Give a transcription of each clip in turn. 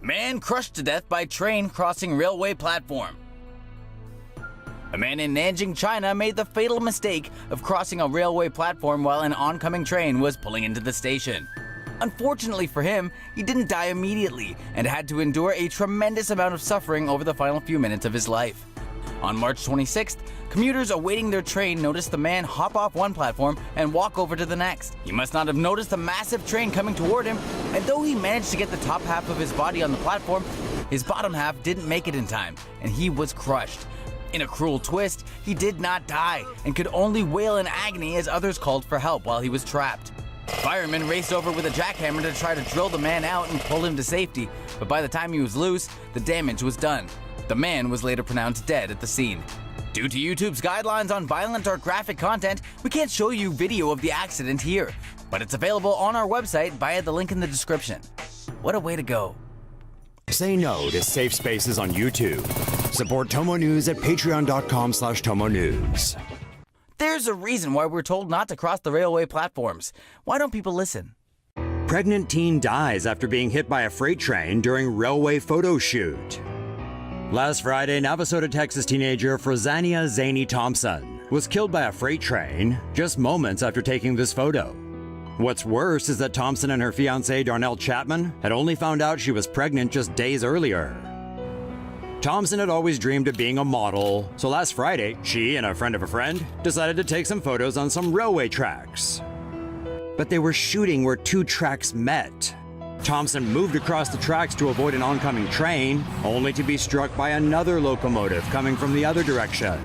Man crushed to death by train crossing railway platform. A man in Nanjing, China made the fatal mistake of crossing a railway platform while an oncoming train was pulling into the station. Unfortunately for him, he didn't die immediately and had to endure a tremendous amount of suffering over the final few minutes of his life. On March 26th, commuters awaiting their train noticed the man hop off one platform and walk over to the next. He must not have noticed the massive train coming toward him, and though he managed to get the top half of his body on the platform, his bottom half didn't make it in time, and he was crushed. In a cruel twist, he did not die and could only wail in agony as others called for help while he was trapped. Firemen raced over with a jackhammer to try to drill the man out and pull him to safety, but by the time he was loose, the damage was done. The man was later pronounced dead at the scene. Due to YouTube's guidelines on violent or graphic content, we can't show you video of the accident here, but it's available on our website via the link in the description. What a way to go. Say no to safe spaces on YouTube. Support Tomo News at patreon.com/Tomo News. There's a reason why we're told not to cross the railway platforms. Why don't people listen? Pregnant teen dies after being hit by a freight train during railway photo shoot. Last Friday, Navasota, Texas teenager Frozania Zany Thompson was killed by a freight train just moments after taking this photo. What's worse is that Thompson and her fiancé Darnell Chapman had only found out she was pregnant just days earlier. Thompson had always dreamed of being a model, so last Friday, she and a friend of a friend decided to take some photos on some railway tracks. But they were shooting where two tracks met. Thompson moved across the tracks to avoid an oncoming train, only to be struck by another locomotive coming from the other direction.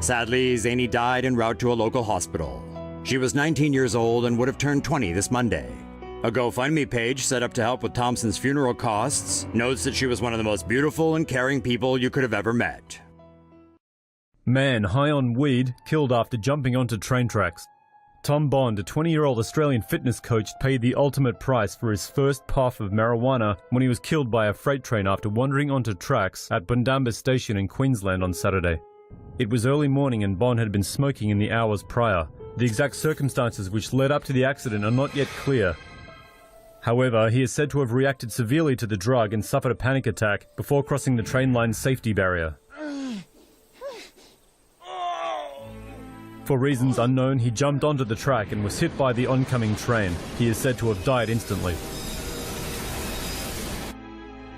Sadly, Zany died en route to a local hospital. She was 19 years old and would have turned 20 this Monday. A GoFundMe page set up to help with Thompson's funeral costs notes that she was one of the most beautiful and caring people you could have ever met. Man high on weed killed after jumping onto train tracks. Tom Bond, a 20-year-old Australian fitness coach, paid the ultimate price for his first puff of marijuana when he was killed by a freight train after wandering onto tracks at Bundamba Station in Queensland on Saturday. It was early morning and Bond had been smoking in the hours prior. The exact circumstances which led up to the accident are not yet clear. However, he is said to have reacted severely to the drug and suffered a panic attack before crossing the train line's safety barrier. For reasons unknown, he jumped onto the track and was hit by the oncoming train. He is said to have died instantly.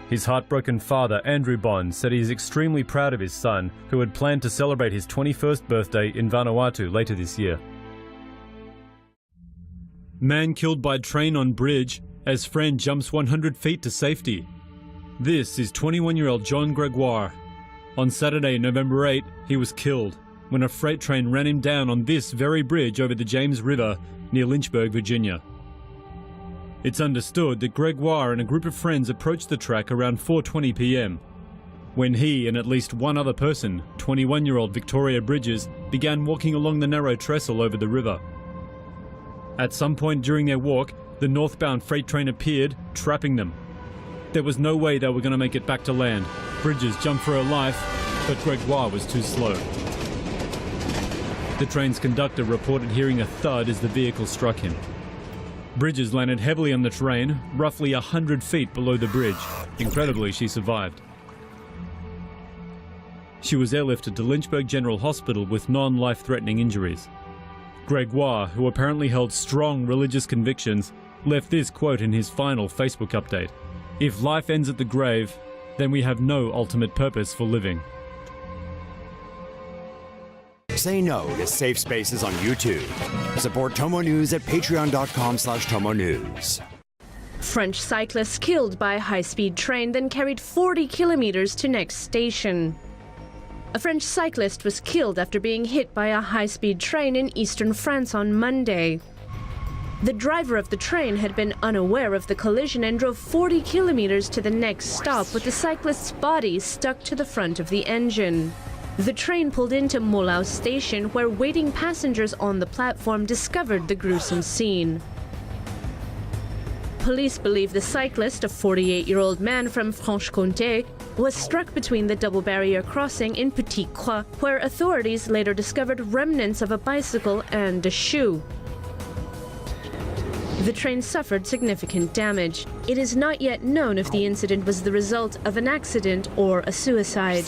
His heartbroken father, Andrew Bond, said he is extremely proud of his son, who had planned to celebrate his 21st birthday in Vanuatu later this year. Man killed by train on bridge as friend jumps 100 feet to safety. This is 21-year-old John Gregoire. On Saturday, November 8, he was killed when a freight train ran him down on this very bridge over the James River near Lynchburg, Virginia. It's understood that Gregoire and a group of friends approached the track around 4:20 p.m. when he and at least one other person, 21-year-old Victoria Bridges, began walking along the narrow trestle over the river. At some point during their walk, the northbound freight train appeared, trapping them. There was no way they were going to make it back to land. Bridges jumped for her life, but Gregoire was too slow. The train's conductor reported hearing a thud as the vehicle struck him. Bridges landed heavily on the train, roughly 100 feet below the bridge. Incredibly, she survived. She was airlifted to Lynchburg General Hospital with non-life-threatening injuries. Gregoire, who apparently held strong religious convictions, left this quote in his final Facebook update: "If life ends at the grave, then we have no ultimate purpose for living." Say no to safe spaces on YouTube. Support Tomo News at patreon.com/Tomo News. French cyclist killed by a high-speed train, then carried 40 kilometers to next station. A French cyclist was killed after being hit by a high-speed train in eastern France on Monday. The driver of the train had been unaware of the collision and drove 40 kilometers to the next stop with the cyclist's body stuck to the front of the engine. The train pulled into Molau station, where waiting passengers on the platform discovered the gruesome scene. Police believe the cyclist, a 48-year-old man from Franche-Comté, was struck between the double barrier crossing in Petit Croix, where authorities later discovered remnants of a bicycle and a shoe. The train suffered significant damage. It is not yet known if the incident was the result of an accident or a suicide.